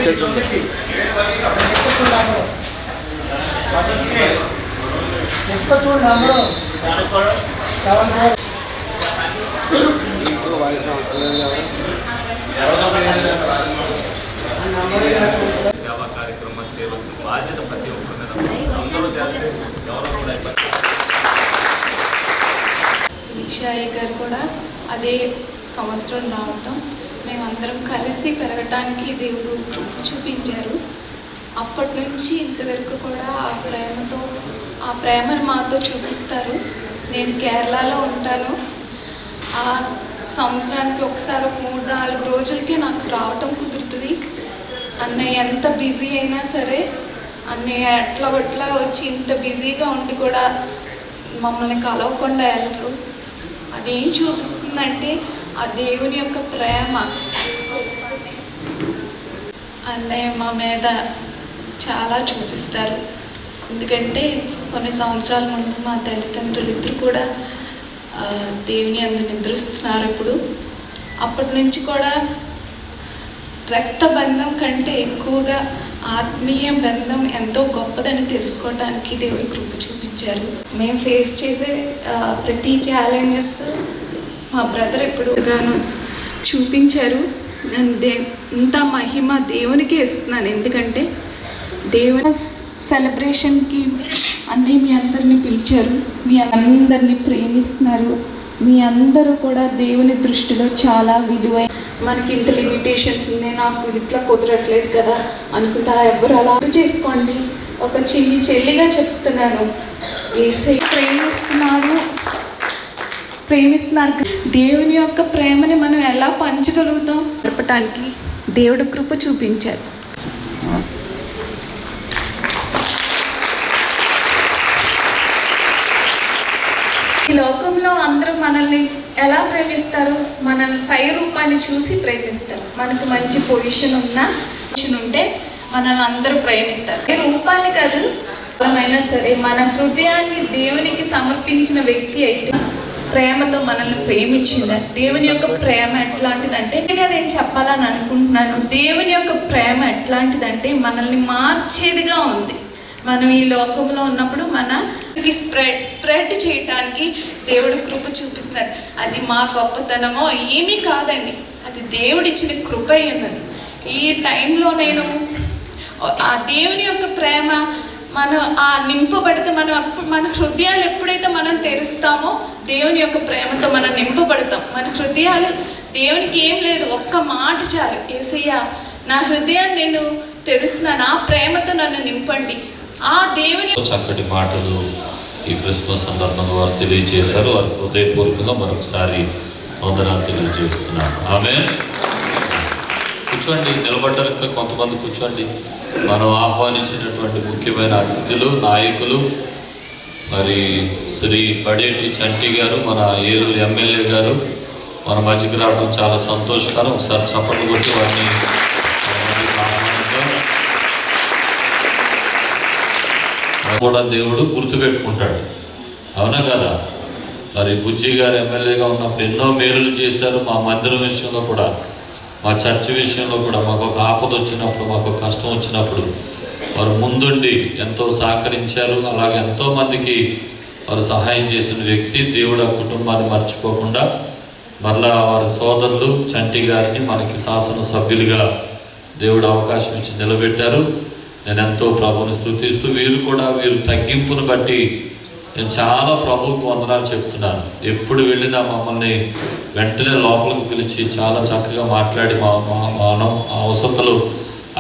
సేవా కార్యక్రమాలు చేయవలసిన బాధ్యత ప్రతి ఒక్కరి మీద. ఈషాయి గారు కూడా అదే సంవత్సరం రావటం, మేమందరం కలిసి పెరగటానికి దేవుడు కృప చూపించారు. అప్పటి నుంచి ఇంతవరకు కూడా ఆ ప్రేమను మాతో చూపిస్తారు. నేను కేరళలో ఉంటాను. ఆ సంవత్సరానికి ఒకసారి 3-4 రోజులకే నాకు రావటం కుదురుతుంది. అన్నయ్య ఎంత బిజీ అయినా సరే అన్నయ్య ఎట్లా వచ్చి ఇంత బిజీగా ఉండి కూడా మమ్మల్ని కలవకుండా వెళ్ళరు. అదేం చూపిస్తుందంటే ఆ దేవుని యొక్క ప్రేమ. అన్నయ్య మా మీద చాలా చూపిస్తారు. ఎందుకంటే కొన్ని సంవత్సరాల ముందు మా తల్లిదండ్రులు ఇద్దరు కూడా దేవుని అందు నిద్రిస్తున్నారు. అప్పటి నుంచి కూడా రక్త బంధం కంటే ఎక్కువగా ఆత్మీయ బంధం ఎంతో గొప్పదని తెలుసుకోవడానికి దేవుడు కృప చూపించారు. మేము ఫేస్ చేసే ప్రతి ఛాలెంజెస్ మా బ్రదర్ ఎప్పుడుగాను చూపించారు. నేను ఇంత మహిమ దేవునికే ఇస్తున్నాను. ఎందుకంటే దేవుని సెలబ్రేషన్కి అన్నీ మీ అందరినీ పిలిచారు, మీ అందరినీ ప్రేమిస్తున్నారు. మీ అందరూ కూడా దేవుని దృష్టిలో చాలా విలువైన. మనకి ఇంత లిమిటేషన్స్ ఉన్నాయి, నాకు ఇట్లా కుదరట్లేదు కదా అనుకుంటా ఎవరు అలా చేసుకోండి. ఒక చిన్ని చెల్లిగా చెప్తున్నాను, యేసయ్య ప్రేమిస్తున్నారు. దేవుని యొక్క ప్రేమని మనం ఎలా పంచగలుగుతాం గడపటానికి దేవుడు కృప చూపించారు. ఈ లోకంలో అందరూ మనల్ని ఎలా ప్రేమిస్తారు? మనల్ని పై రూపాన్ని చూసి ప్రేమిస్తారు. మనకు మంచి పొజిషన్ ఉంటే మనల్ని అందరూ ప్రేమిస్తారు. రూపాన్ని కాదు, అయినా సరే మన హృదయాన్ని దేవునికి సమర్పించిన వ్యక్తి అయితే ప్రేమతో మనల్ని ప్రేమించింది. దేవుని యొక్క ప్రేమ ఎట్లాంటిదంటే, నేను చెప్పాలని అనుకుంటున్నాను, దేవుని యొక్క ప్రేమ ఎట్లాంటిదంటే మనల్ని మార్చేదిగా ఉంది. మనం ఈ లోకంలో ఉన్నప్పుడు మనకి స్ప్రెడ్ చేయటానికి దేవుడు కృప చూపిస్తారు. అది మా గొప్పతనమో ఏమీ కాదండి, అది దేవుడిచ్చిన కృప అయి ఉన్నది. ఈ టైంలో నేను ఆ దేవుని యొక్క ప్రేమ మనం నింపబడితే మన హృదయాలు ఎప్పుడైతే మనం తెరుస్తామో దేవుని యొక్క ప్రేమతో మనం నింపబడతాం. మన హృదయాలు దేవునికి ఏం లేదు, ఒక్క మాట చాలు, యేసయ్య నా హృదయాన్ని నేను తెరుస్తున్నాను, ఆ ప్రేమతో నన్ను నింపండి. ఆ దేవుని చక్కటి మాటలు ఈ క్రిస్మస్ సందర్భంగా వారు తెలియజేశారు. వారు హృదయపూర్వకంగా మరొకసారి వందనాలు తెలియజేస్తున్నాను. ఆమేన్. కూర్చోండి, నిలబడ్డారు. ఇంకా కొంతమంది కూర్చోండి. మనం ఆహ్వానించినటువంటి ముఖ్యమైన అతిథులు, నాయకులు, మరి శ్రీ బడేటి చంటి గారు, మన ఏలూరు ఎమ్మెల్యే గారు మన మధ్యకి రావడం చాలా సంతోషకరం. ఒకసారి చప్పట్లు కొట్టి వారిని కూడా దేవుడు గుర్తుపెట్టుకుంటాడు. అవునా కదా? మరి బుజ్జి గారు ఎమ్మెల్యేగా ఉన్నప్పుడు ఎన్నో మేలులు చేశారు. మా మందిరం విషయంలో కూడా, మా చర్చ్ విషయంలో కూడా, మాకు ఒక ఆపద వచ్చినప్పుడు, మాకు ఒక కష్టం వచ్చినప్పుడు వారు ముందుండి ఎంతో సహకరించారు. అలాగే ఎంతోమందికి వారు సహాయం చేసిన వ్యక్తి. దేవుడు ఆ కుటుంబాన్ని మర్చిపోకుండా మరలా వారి సోదరులు చంటి గారిని మనకి శాసనసభ్యులుగా దేవుడు అవకాశం ఇచ్చి నిలబెట్టారు. నేను ఎంతో ప్రభువుని స్తుతిస్తూ, వీరు తగ్గింపును బట్టి నేను చాలా ప్రభువుకి వందనాలు చెప్తున్నాను. ఎప్పుడు వెళ్ళినా మమ్మల్ని వెంటనే లోపలికి పిలిచి చాలా చక్కగా మాట్లాడి మా అవసరతలు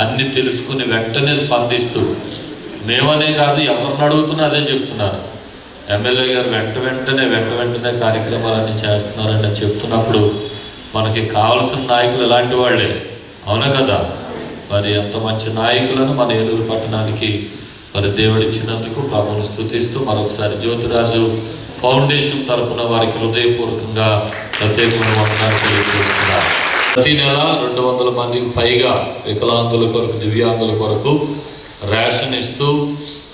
అన్నీ తెలుసుకుని వెంటనే స్పందిస్తూ, మేమనే కాదు ఎవరిని అడుగుతున్నా అదే చెప్తున్నారు. ఎమ్మెల్యే గారు వెంటనే కార్యక్రమాలన్నీ చేస్తున్నారని చెప్తున్నప్పుడు మనకి కావలసిన నాయకులు ఇలాంటి వాళ్ళే. అవునా కదా? మరి అంత మంచి నాయకులను మన ఏలూరు పట్టణానికి మరి దేవుడిచ్చినందుకు ప్రభువును స్తుతిస్తూ మరొకసారి జ్యోతిరాజు ఫౌండేషన్ తరఫున వారికి హృదయపూర్వకంగా ప్రత్యేకమైన వందనాలు తెలియజేస్తున్నారు. ప్రతి నెల 200 మందికి పైగా వికలాంగుల కొరకు, దివ్యాంగుల కొరకు రేషన్ ఇస్తూ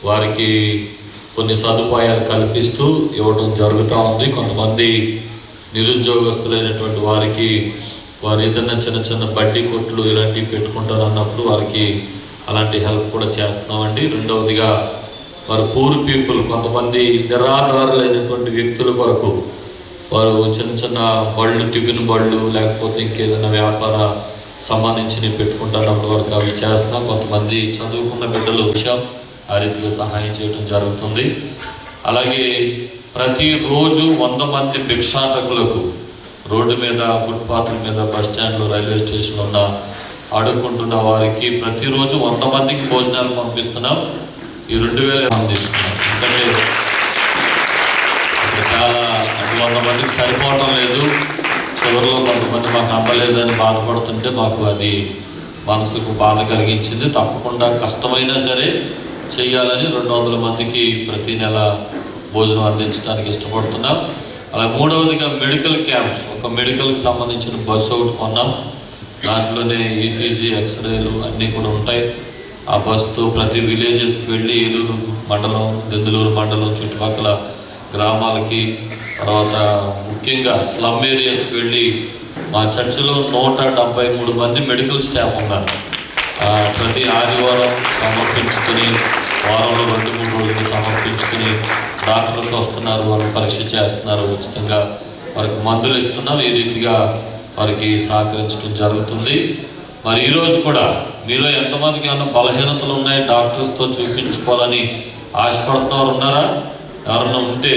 వారికి కొన్ని సదుపాయాలు కల్పిస్తూ ఇవ్వడం జరుగుతూ ఉంది. కొంతమంది నిరుద్యోగస్తులైనటువంటి వారికి వారు ఏదైనా చిన్న చిన్న బడ్డీ కొట్లు ఇలాంటివి పెట్టుకుంటారు అన్నప్పుడు వారికి అలాంటి హెల్ప్ కూడా చేస్తున్నామండి. రెండవదిగా వారు పూర్ పీపుల్, కొంతమంది నిరాధారులైనటువంటి వ్యక్తుల కొరకు వారు చిన్న చిన్న బళ్ళు, టిఫిన్ బళ్ళు, లేకపోతే ఇంకేదైనా వ్యాపార సంబంధించినవి పెట్టుకుంటున్నప్పుడు వారికి అవి చేస్తున్నాం. కొంతమంది చదువుకున్న బిడ్డలు విషయం ఆ రీతిగా సహాయం చేయడం జరుగుతుంది. అలాగే ప్రతిరోజు 100 మంది భిక్షాటకులకు రోడ్డు మీద, ఫుట్పాత్ల మీద, బస్ స్టాండ్లో, రైల్వే స్టేషన్లో ఉన్న ఆడుకుంటున్న వారికి ప్రతిరోజు 100 మందికి భోజనాలు పంపిస్తున్నాం. ఈ 2000 తీసుకున్నాం. ఎందుకంటే ఇక్కడ చాలా 100 మందికి సరిపోవటం లేదు. చివరిలో కొంతమంది మాకు అందలేదని బాధపడుతుంటే మాకు అది మనసుకు బాధ కలిగించింది. తప్పకుండా కష్టమైనా సరే చేయాలని 200 మందికి ప్రతి నెల భోజనం అందించడానికి ఇష్టపడుతున్నాం. అలా మూడవదిగా మెడికల్ క్యాంప్స్, ఒక మెడికల్కి సంబంధించిన బస్సు ఒకటి కొన్నాం. దాంట్లోనే ఈసీజీ, ఎక్స్రేలు అన్నీ కూడా ఉంటాయి. ఆ బస్సుతో ప్రతి విలేజెస్కి వెళ్ళి ఏలూరు మండలం, దెందులూరు మండలం చుట్టుపక్కల గ్రామాలకి, తర్వాత ముఖ్యంగా స్లమ్ ఏరియాస్కి వెళ్ళి మా చర్చిలో 173 మంది మెడికల్ స్టాఫ్ ఉన్నారు. ప్రతి ఆదివారం సమర్పించుకుని, వారంలో 2-3 రోజులు సమర్పించుకుని డాక్టర్స్ వస్తున్నారు, వాళ్ళు పరీక్ష చేస్తున్నారు, ఉచితంగా వారికి మందులు ఇస్తున్నాం. ఈ రీతిగా వారికి సహకరించడం జరుగుతుంది. మరి ఈరోజు కూడా మీలో ఎంతమందికి ఏమైనా బలహీనతలు ఉన్నాయి, డాక్టర్స్తో చూపించుకోవాలని ఆశపడుతున్నవారు ఉన్నారా? ఎవరన్నా ఉంటే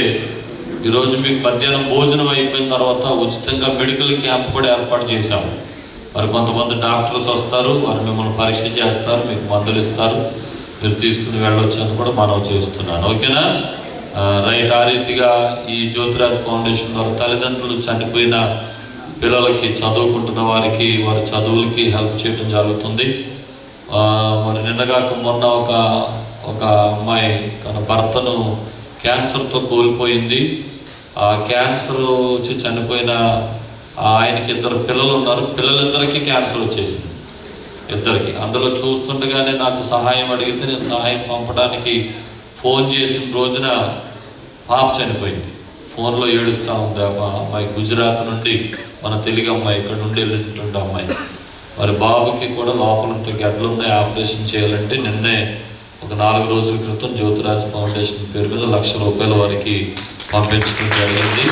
ఈరోజు మీకు మధ్యాహ్నం భోజనం అయిపోయిన తర్వాత ఉచితంగా మెడికల్ క్యాంప్ కూడా ఏర్పాటు చేశాము. మరి కొంతమంది డాక్టర్స్ వస్తారు, వారు మిమ్మల్ని పరీక్ష చేస్తారు, మీకు మందులు ఇస్తారు, మీరు తీసుకుని వెళ్ళొచ్చు అని కూడా మనం చేస్తున్నాను. ఓకేనా? రైట్. ఆ రీతిగా ఈ జ్యోతిరాజ్ ఫౌండేషన్ ద్వారా తల్లిదండ్రులు చనిపోయిన పిల్లలకి, చదువుకుంటున్న వారికి, వారి చదువులకి హెల్ప్ చేయడం జరుగుతుంది. మరి నిన్నగాక మొన్న ఒక అమ్మాయి తన భర్తను క్యాన్సర్తో కోల్పోయింది. ఆ క్యాన్సర్ వచ్చి చనిపోయిన ఆయనకి 2 పిల్లలు ఉన్నారు. పిల్లలిద్దరికీ క్యాన్సర్ వచ్చేసింది, ఇద్దరికి. అందులో చూస్తుండగానే నాకు సహాయం అడిగితే నేను సహాయం పంపడానికి ఫోన్ చేసిన రోజున పాప చనిపోయింది. ఫోన్లో ఏడుస్తూ ఉంది ఆ అమ్మాయి. గుజరాత్ నుండి, మన తెలుగు అమ్మాయి, ఇక్కడ నుండి వెళ్ళినటువంటి అమ్మాయి. మరి బాబుకి కూడా లోపలంత గడ్డలు ఉన్నాయి, ఆపరేషన్ చేయాలంటే నిన్నే ఒక 4 రోజుల క్రితం జ్యోతిరాజ్ ఫౌండేషన్ పేరు మీద 1,00,000 రూపాయల వరకు పంపించడం జరిగింది.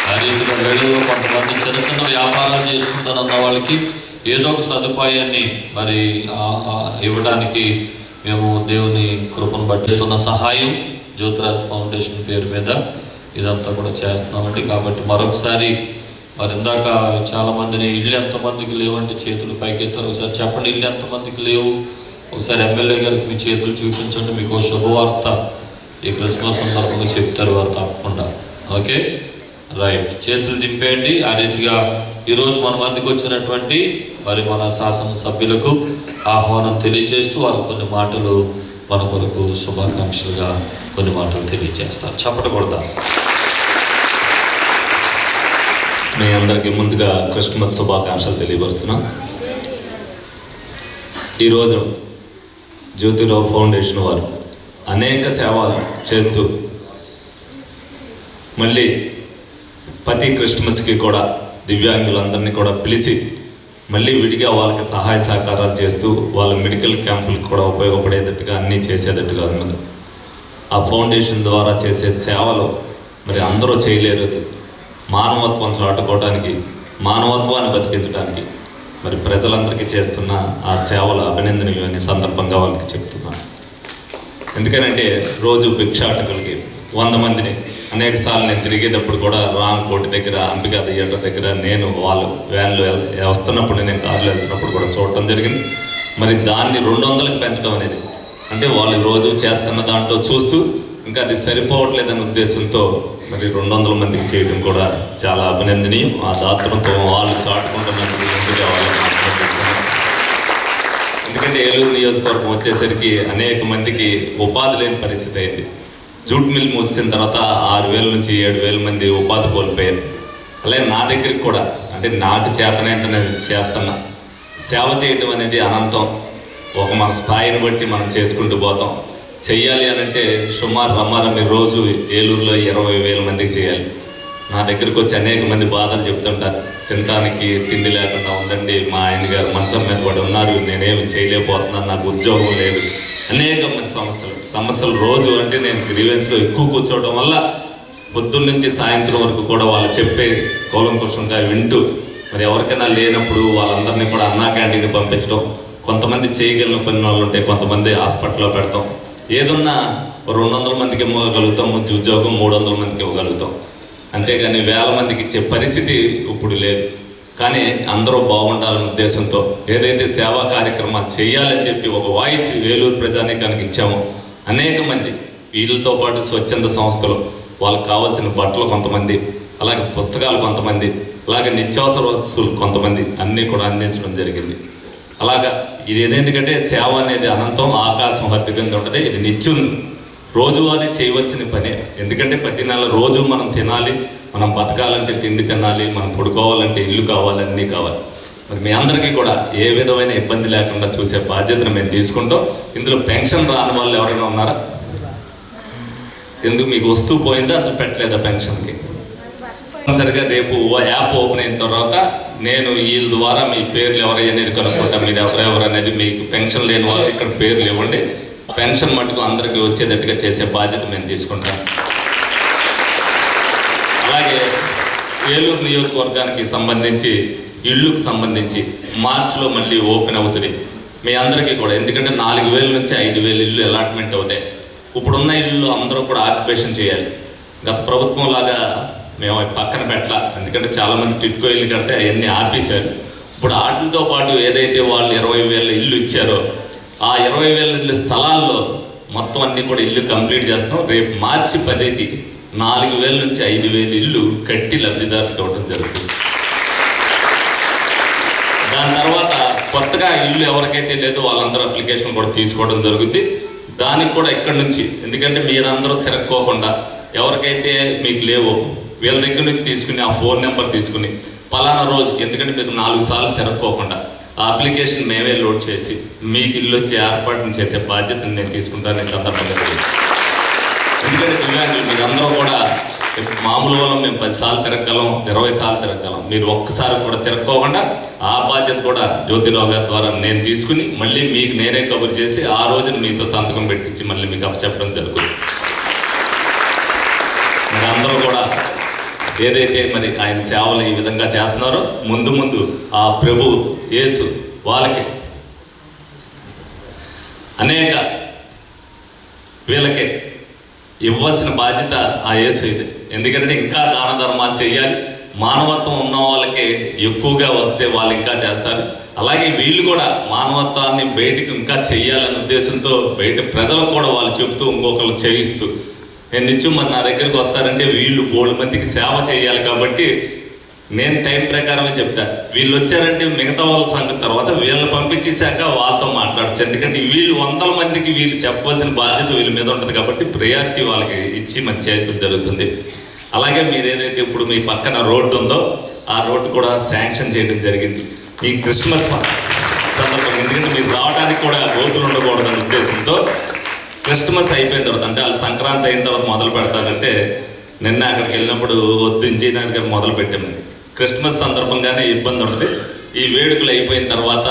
ఆ రీతిగా వేళల్లో కొంతమంది చిన్న చిన్న వ్యాపారాలు చేసుకుంటానన్న వాళ్ళకి ఏదో ఒక సదుపాయాన్ని మరి ఇవ్వడానికి మేము దేవుని కృపను బట్టిస్తున్న సహాయం జ్యోతిరాజ్ ఫౌండేషన్ పేరు మీద ఇదంతా కూడా చేస్తున్నామండి. కాబట్టి మరొకసారి మరి ఇందాక చాలామందిని ఇల్లు ఎంతమందికి లేవంటే చేతులు పైకెత్తారు. ఒకసారి చెప్పండి, ఇల్లు ఎంతమందికి లేవు? ఒకసారి ఎమ్మెల్యే గారికి మీ చేతులు చూపించండి. మీకు శుభవార్త ఈ క్రిస్మస్ సందర్భంగా చెప్తారు వారు తప్పకుండా. Okay, right. చేతులు దింపేయండి. ఆ రీతిగా ఈరోజు మన మధ్యకి వచ్చినటువంటి మరి మన శాసనసభ్యులకు ఆహ్వానం తెలియజేస్తూ వారు కొన్ని మాటలు మన కొరకు శుభాకాంక్షలుగా కొన్ని మాటలు తెలియజేస్తారు. చెప్పకూడదా? మీ అందరికీ ముందుగా క్రిస్మస్ శుభాకాంక్షలు తెలియపరుస్తున్నాం. ఈరోజు జ్యోతిరావు ఫౌండేషన్ వారు అనేక సేవలు చేస్తూ మళ్ళీ ప్రతి క్రిస్మస్కి కూడా దివ్యాంగులందరినీ కూడా పిలిచి మళ్ళీ విడిగా వాళ్ళకి సహాయ సహకారాలు చేస్తూ వాళ్ళ మెడికల్ క్యాంపులకు కూడా ఉపయోగపడేటట్టుగా అన్నీ చేసేటట్టుగా ఉన్నది. ఆ ఫౌండేషన్ ద్వారా చేసే సేవలు మరి అందరూ చేయలేరు. మానవత్వం చాటుకోవడానికి, మానవత్వాన్ని బతికించడానికి మరి ప్రజలందరికీ చేస్తున్న ఆ సేవలు అభినందనీయమని సందర్భంగా వాళ్ళకి చెప్తున్నాను. ఎందుకనంటే రోజు భిక్షాటకులకి 100 మందిని అనేక సార్లు నేను తిరిగేటప్పుడు కూడా రామ్కోటి దగ్గర, అంబికా థియేటర్ దగ్గర నేను వాళ్ళు వ్యాన్లో వస్తున్నప్పుడు, నేను కారులో వెళ్తున్నప్పుడు కూడా చూడటం జరిగింది. మరి దాన్ని 200కి పెంచడం అనేది అంటే వాళ్ళు రోజు చేస్తున్న దాంట్లో చూస్తూ ఇంకా అది సరిపోవట్లేదనే ఉద్దేశంతో మరి 200 మందికి చేయడం కూడా చాలా అభినందనీయం. ఆ దాతృత్వం వాళ్ళు చాటుకుంటున్నందుకు ఎందుకు వాళ్ళని అభినందిస్తున్నాను. ఎందుకంటే ఏలూరు నియోజకవర్గం వచ్చేసరికి అనేక మందికి ఉపాధి లేని పరిస్థితి అయింది. జూట్ మిల్ మూసిన తర్వాత 6,000 నుంచి 7,000 మంది ఉపాధి కోల్పోయారు. అలాగే నా దగ్గరికి కూడా అంటే నాకు చేతనైతే నేను చేస్తున్నా. సేవ చేయటం అనేది అనంతం. ఒక మన స్థాయిని బట్టి మనం చేసుకుంటూ పోతాం. చెయ్యాలి అని అంటే సుమారు రమ్మారమ్మి రోజు ఏలూరులో 20,000 మందికి చేయాలి. నా దగ్గరికి వచ్చి అనేక మంది బాధలు చెప్తుంటారు. తినడానికి తిండి లేకుండా ఉందండి, మా ఆయన గారు మంచం మీద పడి ఉన్నారు, నేనేమి చేయలేకపోతున్నాను, నాకు ఉద్యోగం లేదు, అనేక మంది సమస్యలు రోజు అంటే నేను గ్రీవెన్స్లో ఎక్కువ కూర్చోవడం వల్ల పొద్దున్న నుంచి సాయంత్రం వరకు కూడా వాళ్ళు చెప్పే కూలంకుషంగా వింటూ మరి ఎవరికైనా లేనప్పుడు వాళ్ళందరినీ కూడా అన్నా క్యాంటీన్కి పంపించడం, కొంతమంది చేయగలిగిన పని వాళ్ళు ఉంటే కొంతమంది హాస్పిటల్లో పెడతాం, ఏదన్నా 200 మందికి ఇవ్వగలుగుతాం ఉద్యోగం, 300 మందికి ఇవ్వగలుగుతాం, అంతేగాని వేల మందికి ఇచ్చే పరిస్థితి ఇప్పుడు లేదు. కానీ అందరూ బాగుండాలనే ఉద్దేశంతో ఏదైతే సేవా కార్యక్రమాలు చేయాలని చెప్పి ఒక వాయిస్ వేలూరు ప్రజానీకానికి ఇచ్చామో అనేక మంది, వీళ్ళతో పాటు స్వచ్ఛంద సంస్థలు వాళ్ళకి కావాల్సిన బట్టలు కొంతమంది, అలాగే పుస్తకాలు కొంతమంది, అలాగే నిత్యావసర వస్తువులు కొంతమంది అన్నీ కూడా అందించడం జరిగింది. అలాగా ఇది ఎందుకంటే సేవ అనేది అనంతం, ఆకాశం హద్దుగా ఉంటుంది. ఇది నిత్యం రోజువారీ చేయవలసిన పనే. ఎందుకంటే ప్రతి నెల రోజు మనం తినాలి, మనం బతకాలంటే తిండి తినాలి, మనం పడుకోవాలంటే ఇల్లు కావాలి, అన్నీ కావాలి. మరి మీ అందరికీ కూడా ఏ విధమైన ఇబ్బంది లేకుండా చూసే బాధ్యతను మేము తీసుకుంటాం. ఇందులో పెన్షన్ రాని వాళ్ళు ఎవరైనా ఉన్నారా? ఎందుకు మీకు వస్తూ పోయిందా, అసలు పెట్టలేదా పెన్షన్కి? సరిగా రేపు యాప్ ఓపెన్ అయిన తర్వాత నేను వీళ్ళ ద్వారా మీ పేర్లు ఎవరనేది కనుక్కుంటా. మీరు ఎవరెవరు అనేది, మీకు పెన్షన్ లేని వాళ్ళు ఇక్కడ పేర్లు ఇవ్వండి, పెన్షన్ మటుకు అందరికీ వచ్చేటట్టుగా చేసే బాధ్యత మేము తీసుకుంటాం. అలాగే ఏలూరు నియోజకవర్గానికి సంబంధించి ఇళ్ళుకు సంబంధించి మార్చిలో మళ్ళీ ఓపెన్ అవుతుంది మీ అందరికీ కూడా. ఎందుకంటే 4,000 నుంచి 5,000 ఇళ్ళు అలాట్మెంట్ అవుతాయి. ఇప్పుడున్న ఇళ్ళు అందరూ కూడా ఆక్యుపేషన్ చేయాలి. గత ప్రభుత్వం లాగా మేము పక్కన పెట్టాల, ఎందుకంటే చాలామంది టిట్కో ఇల్లు కడితే అవన్నీ ఆపేశారు. ఇప్పుడు వాటితో పాటు ఏదైతే వాళ్ళు 20,000 ఇల్లు ఇచ్చారో ఆ 20,000 ఇల్లు స్థలాల్లో మొత్తం అన్నీ కూడా ఇల్లు కంప్లీట్ చేస్తాం. రేపు మార్చి 10కి 4,000 నుంచి 5,000 ఇల్లు కట్టి లబ్ధిదారులకు ఇవ్వడం జరుగుతుంది. దాని తర్వాత కొత్తగా ఇల్లు ఎవరికైతే లేదో వాళ్ళందరూ అప్లికేషన్ కూడా తీసుకోవడం జరుగుద్ది. దానికి కూడా ఇక్కడి నుంచి, ఎందుకంటే మీరందరూ తిరక్కోకుండా ఎవరికైతే మీకు లేవో వీళ్ళ దగ్గర నుంచి తీసుకుని ఆ ఫోన్ నెంబర్ తీసుకుని పలానా రోజుకి, ఎందుకంటే మీరు 4 సార్లు తిరక్కోకుండా ఆ అప్లికేషన్ మేమే లోడ్ చేసి మీకు ఇల్లు వచ్చే ఏర్పాటును చేసే బాధ్యతను నేను తీసుకుంటాను ఈ సందర్భంగా. ఎందుకంటే దివ్యాంగులు మీరందరూ కూడా మామూలు వల్ల మేము 10 సార్లు తిరగగలం, 20 సార్లు తిరగగలం, మీరు ఒక్కసారి కూడా తిరక్కోకుండా ఆ బాధ్యత కూడా జ్యోతిరావు గారి ద్వారా నేను తీసుకుని మళ్ళీ మీకు నేనే కబురు చేసి ఆ రోజున మీతో సంతకం పెట్టించి మళ్ళీ మీకు అప్పచెప్పడం జరుగుతుంది. మరి అందరూ కూడా ఏదైతే మరి ఆయన సేవలు ఈ విధంగా చేస్తున్నారో ముందు ముందు ఆ ప్రభు యేసు వాళ్ళకి అనేక వీళ్ళకి ఇవ్వాల్సిన బాధ్యత ఆ యేసు ఇది. ఎందుకంటే ఇంకా దాన ధర్మాలు చేయాలి, మానవత్వం ఉన్న వాళ్ళకి ఎక్కువగా వస్తే వాళ్ళు ఇంకా చేస్తారు. అలాగే వీళ్ళు కూడా మానవత్వాన్ని బయటకు ఇంకా చెయ్యాలనే ఉద్దేశంతో బయట ప్రజలకు కూడా వాళ్ళు చెబుతూ ఇంకొకరు చేయిస్తూ నేను నిత్యం మరి నా దగ్గరికి వస్తారంటే వీళ్ళు 3 మందికి సేవ చేయాలి. కాబట్టి నేను టైం ప్రకారమే చెప్తా. వీళ్ళు వచ్చారంటే మిగతా వాళ్ళ సంగతి తర్వాత వీళ్ళని పంపించేశాక వాళ్ళతో మాట్లాడచ్చు. ఎందుకంటే వీళ్ళు 100 మందికి వీళ్ళు చెప్పవలసిన బాధ్యత వీళ్ళ మీద ఉంటుంది. కాబట్టి ప్రయారిటీ వాళ్ళకి ఇచ్చి మరి చేయడం జరుగుతుంది. అలాగే మీరు ఏదైతే ఇప్పుడు మీ పక్కన రోడ్డు ఉందో ఆ రోడ్డు కూడా శాంక్షన్ చేయడం జరిగింది ఈ క్రిస్మస్ సందర్భంగా. ఎందుకంటే మీరు రావడానికి కూడా గోతులు ఉండకూడదనే ఉద్దేశంతో క్రిస్మస్ అయిపోయిన తర్వాత, అంటే వాళ్ళు సంక్రాంతి అయిన తర్వాత మొదలు పెడతారంటే నిన్న అక్కడికి వెళ్ళినప్పుడు వద్దు ఇంజనీర్ గారు మొదలు పెట్టాము. క్రిస్మస్ సందర్భంగానే ఇబ్బంది ఉంటుంది. ఈ వేడుకలు అయిపోయిన తర్వాత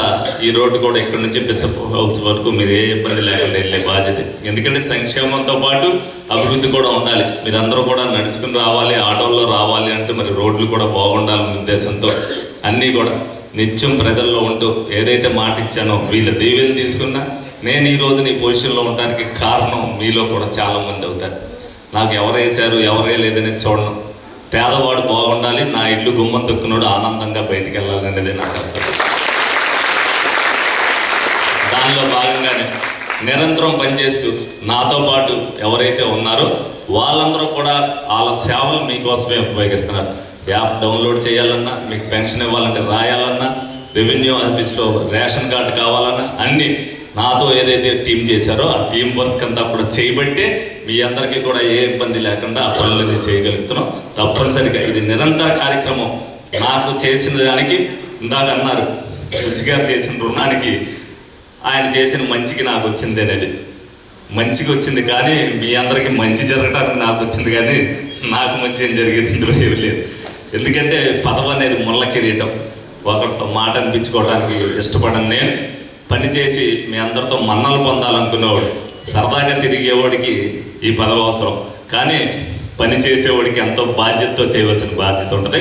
ఈ రోడ్డు కూడా ఇక్కడ నుంచి బిషప్ హౌస్ వరకు మీరు ఏ ఇబ్బంది లేకుండా వెళ్ళే బాధ్యత. ఎందుకంటే సంక్షేమంతో పాటు అభివృద్ధి కూడా ఉండాలి. మీరందరూ కూడా నడుచుకుని రావాలి, ఆటోల్లో రావాలి అంటే మరి రోడ్లు కూడా బాగుండాలనే ఉద్దేశంతో అన్నీ కూడా నిత్యం ప్రజల్లో ఉంటూ ఏదైతే మాట ఇచ్చానో వీళ్ళ దీవెలు తీసుకున్నా నేను ఈరోజు నీ పొజిషన్లో ఉండడానికి కారణం మీలో కూడా చాలామంది అవుతారు. నాకు ఎవరు వేశారు ఎవరు వేయలేదని చూడను, పేదవాడు బాగుండాలి, నా ఇల్లు గుమ్మం తొక్కున్నాడు ఆనందంగా బయటికి వెళ్ళాలనేది నాకు అర్థం. దానిలో భాగంగానే నిరంతరం పనిచేస్తూ నాతో పాటు ఎవరైతే ఉన్నారో వాళ్ళందరూ కూడా వాళ్ళ సేవలు మీకోసమే ఉపయోగిస్తున్నారు. యాప్ డౌన్లోడ్ చేయాలన్నా, మీకు పెన్షన్ ఇవ్వాలంటే రాయాలన్నా, రెవెన్యూ ఆఫీస్లో రేషన్ కార్డు కావాలన్నా అన్నీ నాతో ఏదైతే టీం చేశారో ఆ టీం వర్క్ అంతా కూడా చేయబట్టే మీ అందరికీ కూడా ఏ ఇబ్బంది లేకుండా ఆ పనులన్నీ చేయగలుగుతున్నాం. తప్పనిసరిగా ఇది నిరంతర కార్యక్రమం. నాకు చేసిన దానికి ఇందాక అన్నారు గారు చేసిన రుణానికి ఆయన చేసిన మంచికి నాకు వచ్చింది అనేది. మంచికి వచ్చింది కానీ మీ అందరికీ మంచి జరగడానికి నాకు వచ్చింది కానీ నాకు మంచి ఏం జరిగేది ఇందులో ఏమి లేదు. ఎందుకంటే పదవి అనేది ముళ్ళ కిరీటం. ఒకరితో మాట అనిపించుకోవడానికి ఇష్టపడను నేను. పని చేసి మీ అందరితో మన్నలు పొందాలనుకునేవాడు, సరదాగా తిరిగేవాడికి ఈ పదవి అవసరం. కానీ పని చేసేవాడికి ఎంతో బాధ్యతతో చేయవలసిన బాధ్యత ఉంటుంది.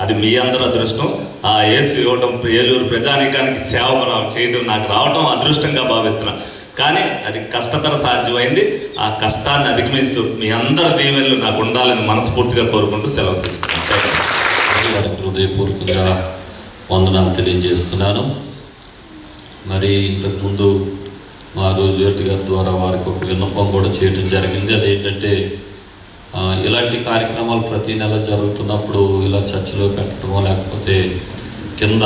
అది మీ అందరి అదృష్టం. ఆ యేసు ఇవ్వడం, ఏలూరు ప్రజానీకానికి సేవ చేయడం నాకు రావడం అదృష్టంగా భావిస్తున్నాను. కానీ అది కష్టతర సాధ్యమైంది. ఆ కష్టాన్ని అధిగమిస్తూ మీ అందరి దీవెనలు నాకు ఉండాలని మనస్ఫూర్తిగా కోరుకుంటూ సెలవు తీసుకున్నాను. వారికి హృదయపూర్వకంగా వందనాలు తెలియజేస్తున్నాను. మరి ఇంతకుముందు మా రోజురెడ్డి గారి ద్వారా వారికి ఒక విన్నపం కూడా చేయడం జరిగింది. అదేంటంటే ఇలాంటి కార్యక్రమాలు ప్రతి నెల జరుగుతున్నప్పుడు ఇలా చర్చిలో పెట్టడమో, లేకపోతే కింద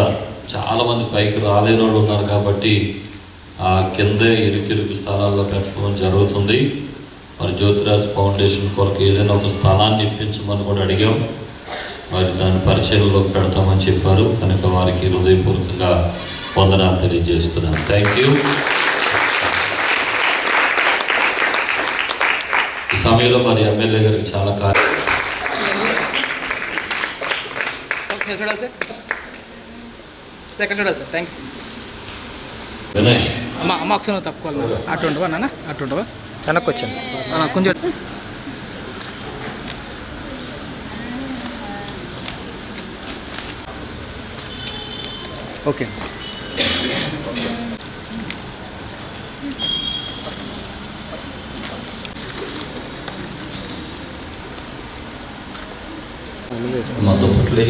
చాలామంది పైకి రాలేని వాళ్ళు ఉన్నారు కాబట్టి ఆ కిందే ఇరుకిరుకు స్థలాల్లో పెట్టడం జరుగుతుంది. మరి జ్యోతిరాజ్ ఫౌండేషన్ కొరకు ఏదైనా ఒక స్థలాన్ని ఇప్పించమని కూడా అడిగాం. మరి దాని పరిచయంలోకి పెడతామని చెప్పారు. కనుక వారికి హృదయపూర్వకంగా వందనాలు తెలియజేస్తున్నాను. Thank you. ఈ సమయంలో మరి ఎమ్మెల్యే గారికి చాలా వినయ్ అమ్మ ఒకసారి తప్పుకోవాలి. అటు ఉండవా నాన్న, అటు ఉండవా, వెనక్కి వచ్చాను కొంచెం. ఓకే మా దుప్పట్లు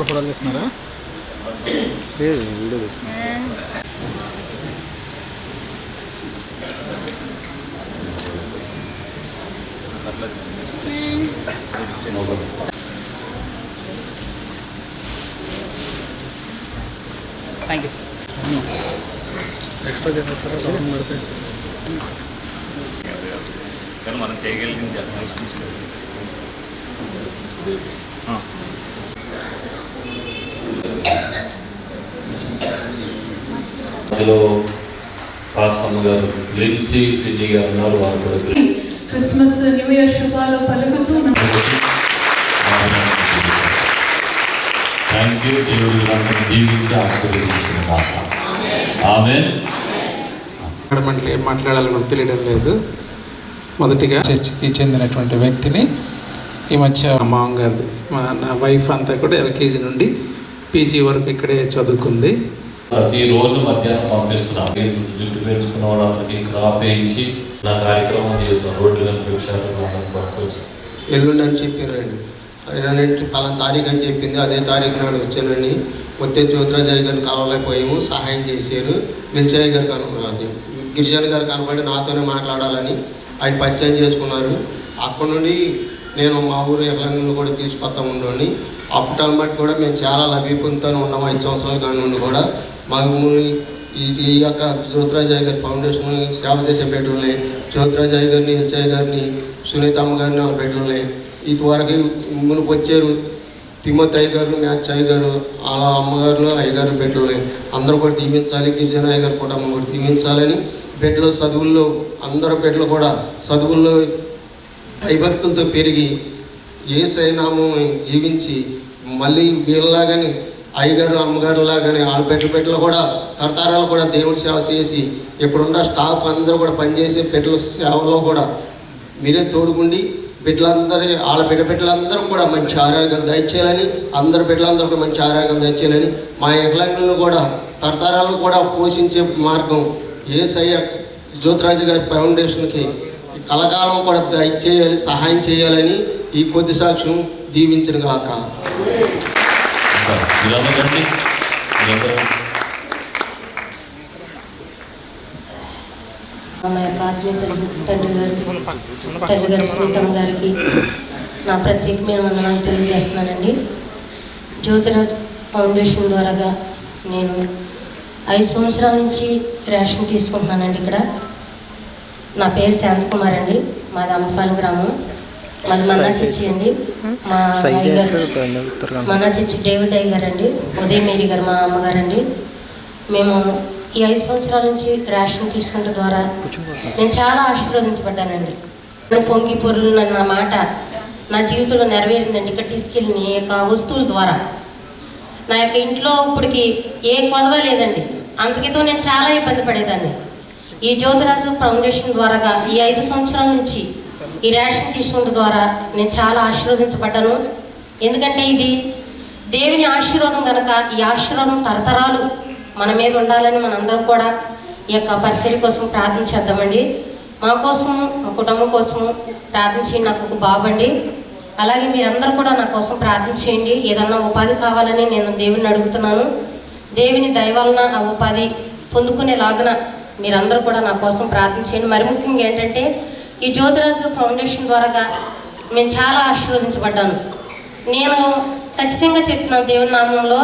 ఫోటోలు తీస్తున్నారా? వీడియో తీస్తున్నా. Thank you sir. ఎక్స్ట్రా చేస్తారా? మనం చేయగలిగింది అందులో పాస్టమ్మ గారు, లిన్సీ ఫిజీ గారు ఉన్నారు. వారు కూడా క్రిస్మస్ న్యూ ఇయర్ శుభాలు పలుకుతూ థ్యాంక్ యూ. దేవుడు వీళ్ళందరినీ దీవించి ఆశీర్వదించిన కాక. ఆమేన్. ఏం మాట్లాడాలో కూడా తెలియడం లేదు. మొదటిగా చర్చికి చెందినటువంటి వ్యక్తిని ఈ మధ్య మామగారు, నా వైఫ్ అంతా కూడా ఎల్కేజీ నుండి పీజీ వరకు ఇక్కడే చదువుకుంది. ప్రతిరోజు మధ్యాహ్నం పంపిస్తున్నాను. జుట్టు పెంచుకున్న వాళ్ళకి క్రాప్ వేయించి నా కార్యక్రమం చేస్తున్నాను. రోడ్లు కనిపించారు, పట్టుకొచ్చి ఎల్లుండి అని చెప్పారండి. ఆయన పలానా తారీఖు అని చెప్పింది. అదే తారీఖు నాడు వచ్చానండి. వచ్చే జ్యోతిరాజయ్య గారిని కలవలేకపోయాము, సహాయం చేశారు. మిల్చయ్య గారు అది గిరిజన గారు కనబడి నాతోనే మాట్లాడాలని ఆయన పరిచయం చేసుకున్నారు. అక్కడ నుండి నేను మా ఊరు ఎకలంలో కూడా తీసుకొస్తా ఉండండి. అప్పటాల మట్టి కూడా మేము చాలా లభ్య పొందుతూనే ఉన్నాము. 5 సంవత్సరాల కాడి నుండి కూడా మా ఈ యొక్క జ్యోతిరాజయ్య గారి ఫౌండేషన్ సేవ చేసే బిడ్డలని, జ్యోతిరాజయ్య గారిని, మిల్చయ్య గారిని, సునీతమ్మ గారిని, వాళ్ళ బిడ్డలని ఇంతవరకు మునుపు వచ్చారు. తిమ్మత్తయ్య గారు, మ్యాచయ్య గారు, వాళ్ళ అమ్మగారు, అయ్యగారు బిడ్డలని అందరూ కూడా దీవించాలి. గిరిజన అయ్య గారు కూడా కూడా దీవించాలని, బిడ్డలు చదువుల్లో అందరు బిడ్డలు కూడా చదువుల్లో భయభక్తులతో పెరిగి యేసయ్య నామం జీవించి మళ్ళీ వీళ్ళలాగానే అయ్యగారు అమ్మగారు లాగానే వాళ్ళ బిడ్డలు కూడా తరతరాలు కూడా దేవుడి సేవ చేసి ఇప్పుడున్న స్టాఫ్ అందరూ కూడా పనిచేసే బిడ్డల సేవలో కూడా మీరే తోడుకుండి వాళ్ళ బిడ్డలందరూ కూడా మంచి ఆరోగ్యాలు దయచేయాలని, అందరు బిడ్డలందరూ కూడా మంచి ఆరోగ్యాలు దయచేయాలని, మా వికలాంగులను కూడా తరతరాలు కూడా పోషించే మార్గం యేసయ్య జ్యోతిరాజు గారి ఫౌండేషన్కి కలకాలం కూడా దయచేయాలి, సహాయం చేయాలని ఈ కొద్ది సాక్ష్యం దీవించిన గాక. మా యొక్క ఆత్మీయ తండ్రి గారు సునీతమ్మ గారికి నా ప్రత్యేకమైన వందనాలు తెలియజేస్తున్నానండి. జ్యోతిరాజ్ ఫౌండేషన్ ద్వారాగా నేను 5 సంవత్సరాల నుంచి రేషన్ తీసుకుంటున్నానండి. ఇక్కడ నా పేరు శాంతకుమార్ అండి, మాది అమ్మపాలెం గ్రామం, మాది మన్నా చిచ్చి అండి. మా అయ్యగారు మన్నా చిచ్చి డేవిడ్ అయ్య గారు అండి, ఉదయం మేరీ గారు మా అమ్మగారండి. మేము ఈ 5 సంవత్సరాల నుంచి రేషన్ తీసుకుంటే ద్వారా నేను చాలా ఆశీర్వదించబడ్డానండి. పొంగి పొరులు నా మాట నా జీవితంలో నెరవేరిందండి. ఇక్కడ తీసుకెళ్ళిన ఈ యొక్క వస్తువుల ద్వారా నా యొక్క ఇంట్లో ఇప్పటికి ఏ కొదవ లేదండి. అంతకితో నేను చాలా ఇబ్బంది పడేదాన్ని. ఈ జ్యోతిరాజు ఫౌండేషన్ ద్వారాగా ఈ 5 సంవత్సరాల నుంచి ఈ రేషన్ తీసుకోవడం ద్వారా నేను చాలా ఆశీర్వదించబడ్డాను. ఎందుకంటే ఇది దేవుని ఆశీర్వాదం కనుక ఈ ఆశీర్వాదం తరతరాలు మన మీద ఉండాలని మనందరం కూడా ఈ యొక్క పరిచర్య కోసం ప్రార్థించేద్దామండి. మా కోసం, మా కుటుంబం కోసం ప్రార్థించేయండి. నాకు ఒక బాబండి. అలాగే మీరందరూ కూడా నా కోసం ప్రార్థించేయండి. ఏదన్నా ఉపాధి కావాలని నేను దేవుని అడుగుతున్నాను. దేవుని దయ వలన ఆ ఉపాధి పొందుకునేలాగున మీరందరూ కూడా నా కోసం ప్రార్థించేయండి. మరి ముఖ్యంగా ఏంటంటే ఈ జ్యోతిరాజు ఫౌండేషన్ ద్వారాగా నేను చాలా ఆశీర్వదించబడ్డాను. నేను ఖచ్చితంగా చెప్తున్నాను, దేవుని నామంలో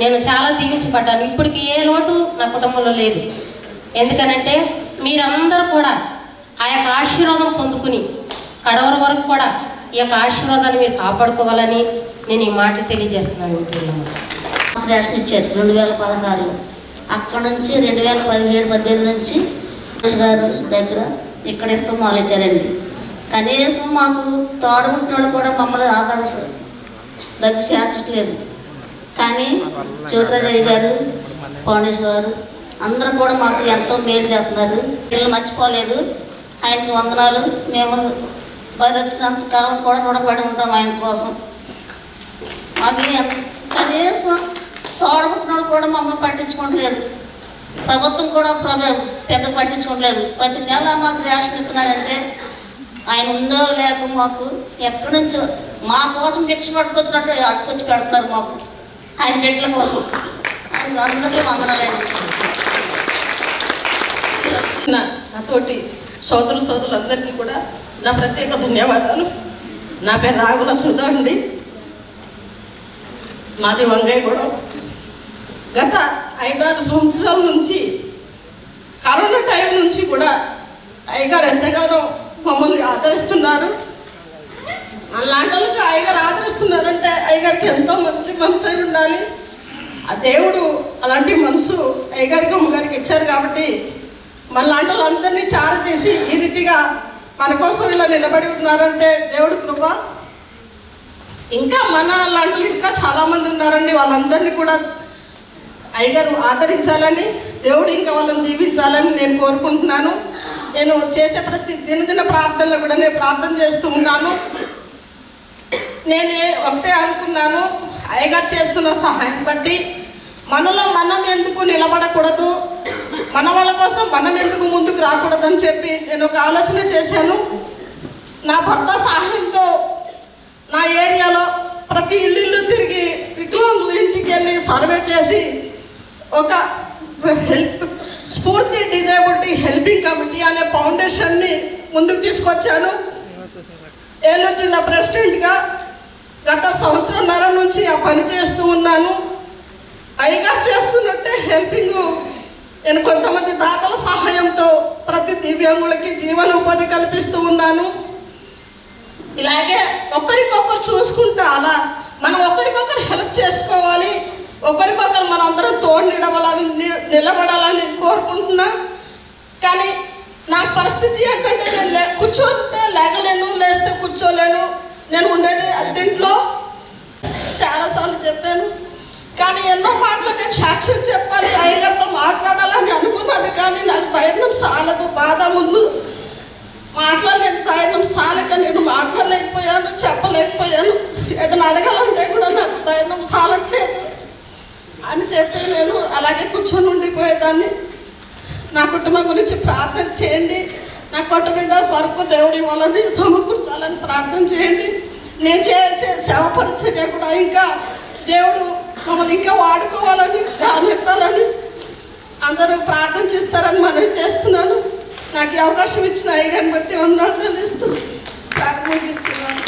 నేను చాలా దీవించబడ్డాను. ఇప్పటికి ఏ లోటు నా కుటుంబంలో లేదు. ఎందుకనంటే మీరందరూ కూడా ఆ యొక్క ఆశీర్వాదం పొందుకుని కడవర వరకు కూడా ఈ యొక్క ఆశీర్వాదాన్ని మీరు కాపాడుకోవాలని నేను ఈ మాటలు తెలియజేస్తున్నాను. రేషన్ ఇచ్చారు 2016. అక్కడ నుంచి 2017-18 నుంచి గారు దగ్గర ఇక్కడ ఇస్తాం మొదలెట్టారండి. కనీసం మాకు తోడబుట్టిన వాళ్ళు కూడా మమ్మల్ని ఆదర్శ దగ్గర చేర్చట్లేదు. కానీ జ్యోతిరాజయ్య గారు, ఫౌండేషన్ వారు అందరూ కూడా మాకు ఎంతో మేలు చేస్తున్నారు. వీళ్ళు మర్చిపోలేదు. ఆయనకు వందనాలు. మేము బతికినంత కాలం కూడా రుణపడి ఉంటాం ఆయన కోసం. మాకు కనీసం తోడబుట్టిన వాళ్ళు కూడా మమ్మల్ని పట్టించుకోవట్లేదు. ప్రభుత్వం కూడా పెద్ద పట్టించుకోవట్లేదు. ప్రతి నెల మాకు రేషన్ ఇస్తున్నారంటే ఆయన ఉండో లేక మాకు ఎక్కడి నుంచో మా కోసం భిక్ష పట్టుకొచ్చినట్టు అట్టుకొచ్చి పెడుతున్నారు మాకు ఆయన బిడ్డల కోసం. అందరికీ వందనాలండి. నాతోటి సోదరులందరికీ కూడా నా ప్రత్యేక ధన్యవాదాలు. నా పేరు రాగుల సుధా అండి. మాది వంగయ్యగూడెం. గత 5-6 సంవత్సరాల నుంచి కరోనా టైం నుంచి కూడా అయ్యగారు ఎంతగానో మమ్మల్ని ఆదరిస్తున్నారు. అలాంటి వాళ్ళకి అయ్యగారు ఆదరిస్తున్నారంటే అయ్యగారికి ఎంతో మంచి మనసు అయి ఉండాలి. ఆ దేవుడు అలాంటి మనసు అయ్యగారికి అమ్మగారికి ఇచ్చారు కాబట్టి మనలాంటి వాళ్ళందరినీ చారదీసి ఈ రీతిగా మన కోసం ఇలా నిలబడి ఉన్నారంటే దేవుడు కృప. ఇంకా మన లాంటి ఇంకా చాలామంది ఉన్నారండి. వాళ్ళందరినీ కూడా అయ్యగారు ఆదరించాలని, దేవుడు ఇంకా వాళ్ళని దీవించాలని నేను కోరుకుంటున్నాను. నేను చేసే ప్రతి దినదిన ప్రార్థనలో కూడా నేను ప్రార్థన చేస్తూ ఉన్నాను. నేను ఒకటే అనుకున్నాను, అయ్యగారు చేస్తున్న సహాయం బట్టి మనలో మనం ఎందుకు నిలబడకూడదు, మన వాళ్ళ కోసం మనం ఎందుకు ముందుకు రాకూడదని చెప్పి నేను ఒక ఆలోచన చేశాను. నా భర్త సహాయంతో నా ఏరియాలో ప్రతి ఇల్లు తిరిగి వికలాంగుల ఇంటికి వెళ్ళి సర్వే చేసి ఒక స్ఫూర్తి డిజేబిలిటీ హెల్పింగ్ కమిటీ అనే ఫౌండేషన్ని ముందుకు తీసుకొచ్చాను. ఏలూరు జిల్లా ప్రెసిడెంట్గా గత 1.5 సంవత్సరం నుంచి ఆ పని చేస్తూ ఉన్నాను. అయ్యగారు చేస్తున్నట్టే హెల్పింగ్ నేను కొంతమంది దాతల సహాయంతో ప్రతి దివ్యాంగులకి జీవనోపాధి కల్పిస్తూ ఉన్నాను. ఇలాగే ఒకరికొకరు చూసుకుంటా అలా మనం ఒకరికొకరు హెల్ప్ చేసుకోవాలి. ఒకరికొకరు మనం అందరం తోడు నిలబడాలని కోరుకుంటున్నా. కానీ నా పరిస్థితి ఏంటంటే నేను కూర్చోంటే లేకలేను, లేస్తే కూర్చోలేను. నేను ఉండేది అద్దెంట్లో. చాలాసార్లు చెప్పాను, కానీ ఎన్నో మాటలు నేను సాక్ష్యం చెప్పాలి, అయ్యగారితో మాట్లాడాలని అనుకున్నాను. కానీ నాకు ధైర్యం సాలదు. బాధ ముందు మాట్లాడలేని ధైర్యం సాలక నేను మాట్లాడలేకపోయాను, చెప్పలేకపోయాను. ఏదైనా అడగాలంటే కూడా నాకు ధైర్యం సాలట్లేదు అని చెప్పి నేను అలాగే కూర్చొని ఉండిపోయేదాన్ని. నా కుటుంబం గురించి ప్రార్థన చేయండి. నా కొట్టు నిండా సరుకు దేవుడి ఇవ్వాలని సమకూర్చాలని ప్రార్థన చేయండి. నేను చేసే సేవ పరిచర్య కూడా ఇంకా దేవుడు మమ్మల్ని ఇంకా వాడుకోవాలని, రానెత్తాలని అందరూ ప్రార్థన చేస్తారని మనవి చేస్తున్నాను. నాకు ఈ అవకాశం ఇచ్చిన అయ్యగారిని బట్టి వందనాలు చెల్లిస్తూ ప్రార్థన ముగిస్తున్నాను.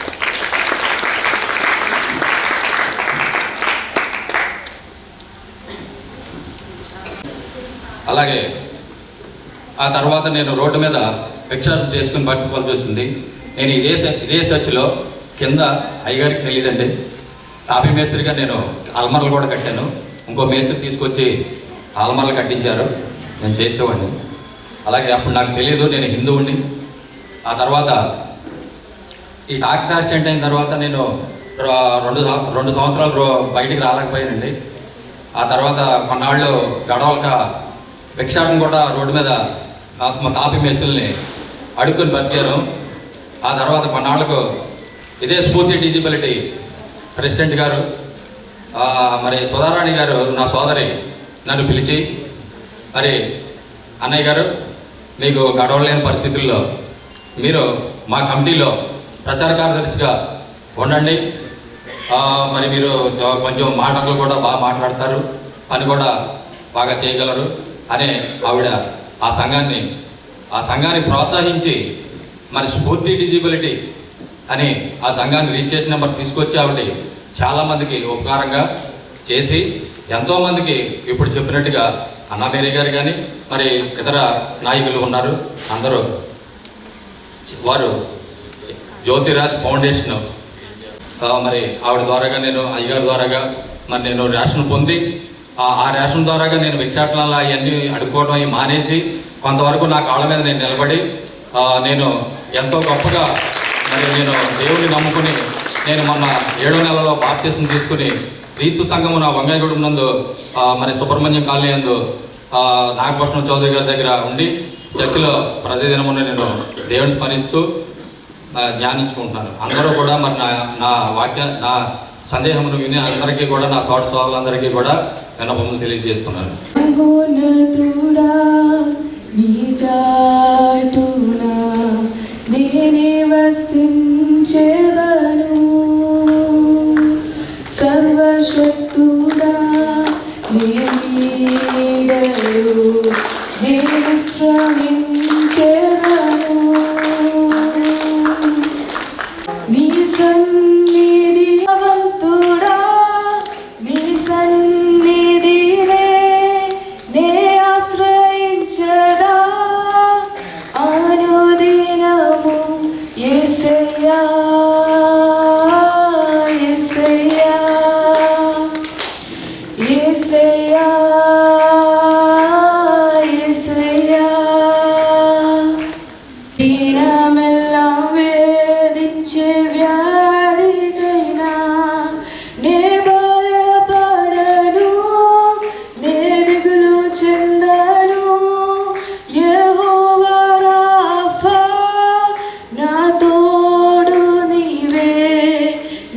అలాగే ఆ తర్వాత నేను రోడ్డు మీద రిక్షా చేసుకుని పట్టుకోవాల్సి వచ్చింది. నేను ఇదే చర్చిలో కింద అయ్యగారికి తెలియదండి, తాపీ మేస్త్రిగా నేను అల్మర్లు కూడా కట్టాను. ఇంకో మేస్త్రి తీసుకొచ్చి అల్మర్లు కట్టించారు, నేను చేసేవాడిని. అలాగే అప్పుడు నాకు తెలియదు నేను హిందువుని. ఆ తర్వాత ఈ డాక్టర్ యాక్సిడెంట్ అయిన తర్వాత నేను రెండు సంవత్సరాలు బయటికి రాలేకపోయానండి. ఆ తర్వాత కొన్నాళ్ళు గడవలక భిక్షాటం కూడా రోడ్డు మీద మా తాపి మేస్తుల్ని అడుక్కొని బతికాను. ఆ తర్వాత కొన్నాళ్ళకు ఇదే స్ఫూర్తి డిజిబిలిటీ ప్రెసిడెంట్ గారు మరి సుధారాణి గారు నా సోదరి నన్ను పిలిచి, మరి అన్నయ్య గారు మీకు గడవలేని పరిస్థితుల్లో మీరు మా కమిటీలో ప్రచార కార్యదర్శిగా ఉండండి, మరి మీరు కొంచెం మాటలు కూడా బాగా మాట్లాడతారు, పని కూడా బాగా చేయగలరు అని ఆవిడ ఆ సంఘాన్ని ప్రోత్సహించి మరి స్ఫూర్తి డిజిబిలిటీ అని ఆ సంఘాన్ని రిజిస్ట్రేషన్ నెంబర్ తీసుకొచ్చి ఆవిడ చాలామందికి ఉపకారంగా చేసి ఎంతోమందికి ఇప్పుడు చెప్పినట్టుగా అన్నామేరీ గారు కానీ మరి ఇతర నాయకులు ఉన్నారు, అందరూ వారు జ్యోతిరాజ్ ఫౌండేషన్ మరి ఆవిడ ద్వారాగా నేను అయ్యగారి ద్వారాగా మరి నేను రేషన్ పొంది ఆ రేషన్ ద్వారాగా నేను భిక్షాటనలు అవన్నీ అడుక్కోవడం అవి మానేసి కొంతవరకు నా కాళ్ళ మీద నేను నిలబడి నేను ఎంతో గొప్పగా మరి నేను దేవుడిని నమ్ముకుని నేను మొన్న 7వ నెలలో బాప్తిసం తీసుకుని క్రీస్తు సంఘము నా వంగాయగూడెం నందు మరి సుబ్రహ్మణ్యం కాలనీ నందు నాగభూషణం చౌదరి గారి దగ్గర ఉండి చర్చిలో ప్రతిదినమున నేను దేవుని స్మరిస్తూ ధ్యానించుకుంటున్నాను. అందరూ కూడా మరి నా సందేహమును విని అందరికీ కూడా నా తోటి సోదరులందరికీ కూడా విన్నపములు తెలియజేస్తున్నాను. నేనే వసించేదను సర్వశక్తుడా నీడలు నేను శ్రమించేదను నీ సన్నిధి అవంతుడా నీ సన్నిధినే నే ఆశ్రయించదా అనుదినము యేసయ్యా యేసయ్యా యేసయ్యా యేసయ్యా దినమెల్లా వేధించే వ్యాధికైనా నే భయపడను నే దిగులు చెందను యెహోవా రాఫా నా తోడు నీవే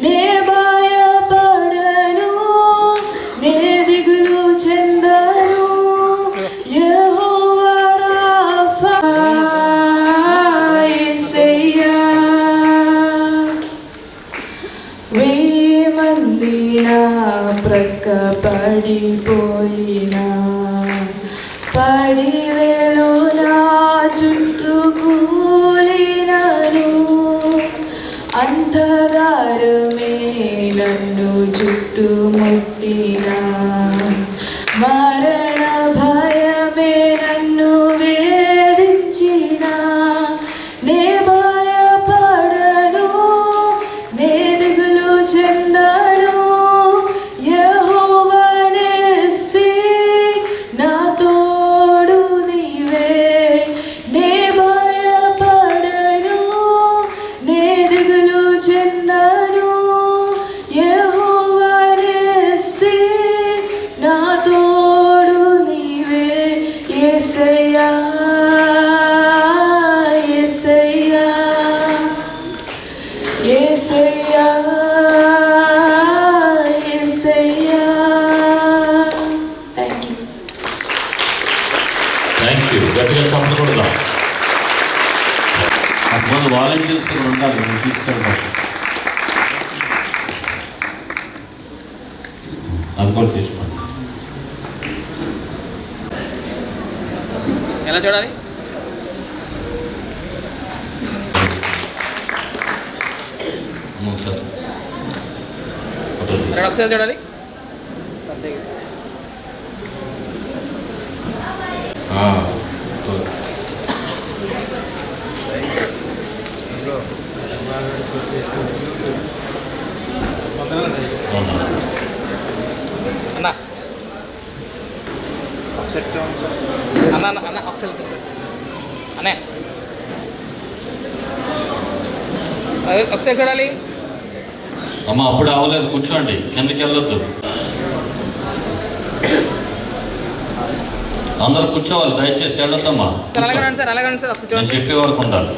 నే భయపడను నే దిగులు చెందను యెహోవా రాఫా యేసయ్యా 1000 మంది నా ప్రక్క పడిపోయినా 10,000 నా చుట్టూ కూలినను అంధకారమే నన్ను చుట్టుముట్టినా మరణ భయమే నన్ను వేధించినా నే భయపడను నే దిగులు చెందను యెహోవా నిస్సి నా తోడు నీవే నే భయపడను నే దిగులు చెందను యెహోవా నిస్సి నా తోడు నీవే యేసయ్యా యేసయ్యా యేసయ్యా యేసయ్యా థ్యాంక్ యూ. Thank you. గట్టిగా చప్పట్లు కొడదాం. ముందు వాలంటీర్స్ ఉండాలి, మీరు తీసుకెళ్ళండి. అది కూడా తీసుకోండి. ఎలా చూడాలి? ఒకసారి ఫోటో తీసుకోండి. ఒకసారి చూడాలి. గుడ్. అన్న అన్న అన్న ఒకసారి అనే ఒకసారి చూడాలి. అమ్మ అప్పుడు అవ్వలేదు, కూర్చోండి, కిందకి వెళ్ళొద్దు. అందరు కూర్చోవాలి, దయచేసి వెళ్ళొద్దమ్మా. సార్ అలాగే సార్ ఒకసారి నేను చెప్పే వరకు ఉండాలి.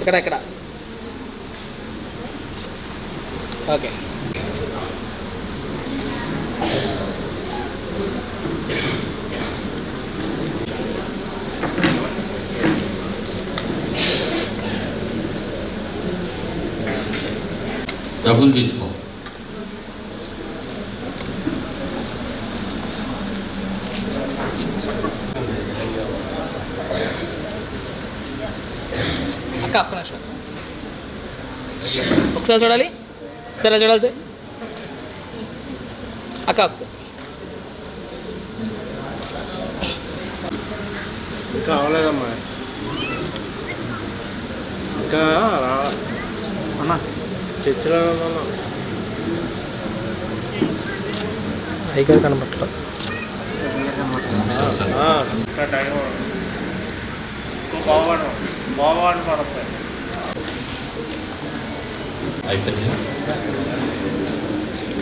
ఇక్కడ ఓకే. డబ్బులు తీసుకో. అక్క ఒక్క నిమిషం ఒకసారి చూడాలి. సరే చూడాలి సార్. అక్క ఒకసారి ఇంకా అవ్వలేదమ్మా, ఇంకా అన్నా చర్చిలో హైగా కనబట్టలేదు. ఇంకా టైం బాగుండు పడతాయి. అయిపోయినాయి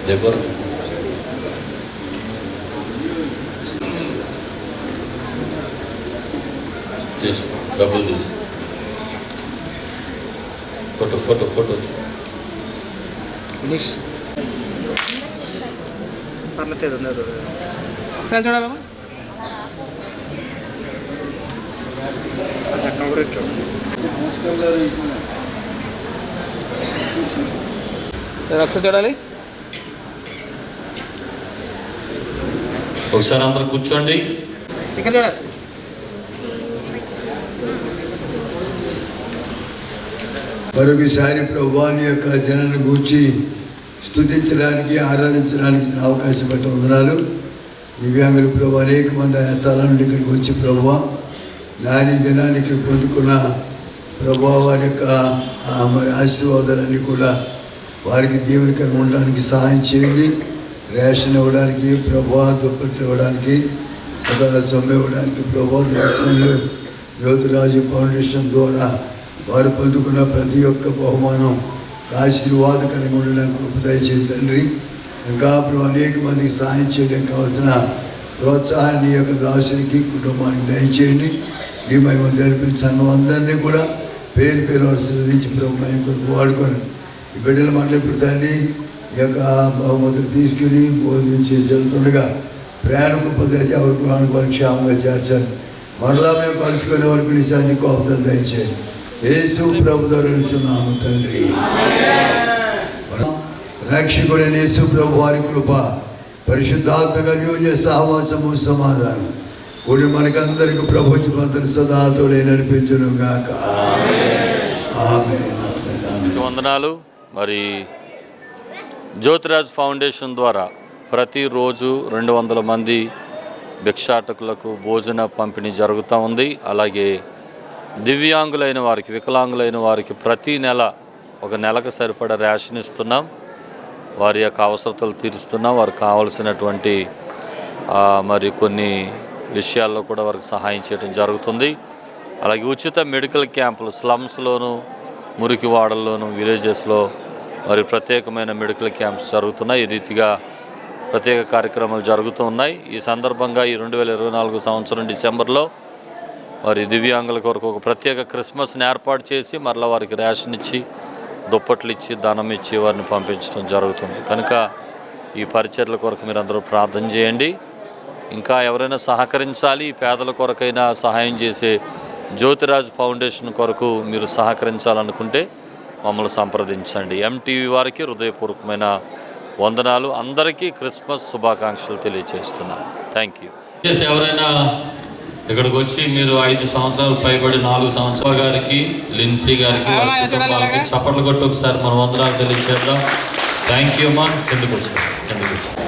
దగ్గర. తీసుకో, డబ్బులు తీసుకో. ఫోటో ఒకసారి చూడాలమ్మా. ఒకసారి చూడాలి. ఒకసారి అందరు కూర్చోండి. ఇక్కడ చూడాలి. మరొకసారి ప్రభువాని యొక్క జనాన్ని గూర్చి స్తుతించడానికి, ఆరాధించడానికి అవకాశం బట్టి వందనాలు. దివ్యాంగులు ప్రభు అనేక మంది ఆయా స్థలాల నుండి ఇక్కడికి వచ్చి ప్రభు నాని దినాన్ని ఇక్కడ పొందుకున్న ప్రభు వారి యొక్క మరి ఆశీర్వాదాలన్నీ కూడా వారికి దీవెనకరంగా ఉండడానికి సహాయం చేయండి. రేషన్ ఇవ్వడానికి ప్రభు, దుప్పట్లు ఇవ్వడానికి, సొమ్ము ఇవ్వడానికి ప్రభు, దేవతలు జ్యోతిరాజు ఫౌండేషన్ ద్వారా వారు పొందుకున్న ప్రతి ఒక్క బహుమానం ఆశీర్వాదకరంగా ఉండడానికి కృప దయచేయండి తండ్రి. ఇంకా ప్రభు అనేక మందికి సహాయం చేయడానికి కావాల్సిన ప్రోత్సాహాన్ని యొక్క దాసునికి, కుటుంబానికి దయచేయండి. మీ మహిమ జరిపించిన సంఘం అందరినీ కూడా పేరు ఆశీర్వదించి ప్రభు మహిమ కొరకు వాడుకొని ఈ బిడ్డల మాట్లాడి తండ్రి ఈ యొక్క బహుమతులు తీసుకుని భోజనం చేసి వెళ్తుండగా ప్రయాణ కృప దయచి ఎవరికి క్షేమంగా చేర్చాలి. మరలా మేము కలుసుకునే వరకు నిశాన్ని కోపం దయచేయండి. యేసు ప్రభు ద్వారా అడుగుతున్నాము తండ్రి. రక్షకుడైన యేసు ప్రభు వారి కృప, పరిశుద్ధాత్మక అన్యోన్య సహవాసము, సమాధానం కూడి మనకందరికి ప్రపంచమంతటి సదా తోడే నడిపించును గాక. ఆమేన్. వందనాలు. మరి జ్యోతిరాజ్ ఫౌండేషన్ ద్వారా ప్రతిరోజు 200 మంది భిక్షాటకులకు భోజన పంపిణీ జరుగుతూ ఉంది. అలాగే దివ్యాంగులైన వారికి, వికలాంగులైన వారికి ప్రతి నెల ఒక నెలకు సరిపడా రేషన్ ఇస్తున్నాం. వారి యొక్క అవసరతలు తీరుస్తున్నాం. వారికి కావలసినటువంటి మరి కొన్ని విషయాల్లో కూడా వారికి సహాయం చేయడం జరుగుతుంది. అలాగే ఉచిత మెడికల్ క్యాంపులు స్లమ్స్లోను, మురికి వాడల్లోను, విలేజెస్లో మరి ప్రత్యేకమైన మెడికల్ క్యాంప్స్ జరుగుతున్నాయి. ఈ రీతిగా ప్రత్యేక కార్యక్రమాలు జరుగుతూ ఉన్నాయి. ఈ సందర్భంగా ఈ 2024 సంవత్సరం డిసెంబర్లో మరి దివ్యాంగుల కొరకు ఒక ప్రత్యేక క్రిస్మస్ని ఏర్పాటు చేసి మరలా వారికి రేషన్ ఇచ్చి, దుప్పట్లు ఇచ్చి, ధనం ఇచ్చి వారిని పంపించడం జరుగుతుంది. కనుక ఈ పరిచర్ల కొరకు మీరు అందరూ ప్రార్థన చేయండి. ఇంకా ఎవరైనా సహకరించాలి, ఈ పేదల కొరకైనా సహాయం చేసే జ్యోతిరాజ్ ఫౌండేషన్ కొరకు మీరు సహకరించాలనుకుంటే మమ్మల్ని సంప్రదించండి. ఎంటీవీ వారికి హృదయపూర్వకమైన వందనాలు. అందరికీ క్రిస్మస్ శుభాకాంక్షలు తెలియజేస్తున్నాను. Thank you. ఎవరైనా ఇక్కడికి వచ్చి మీరు 5 సంవత్సరాలు పైబడి 4 సంవత్సరాల గారికి, లిన్సీ గారికి, వాళ్ళ కుటుంబాలకి చప్పట్లు కొట్టి ఒకసారి మన వందనాలు తెలియజేద్దాం. థ్యాంక్ యూ అమ్మా. కిందకు వచ్చారు.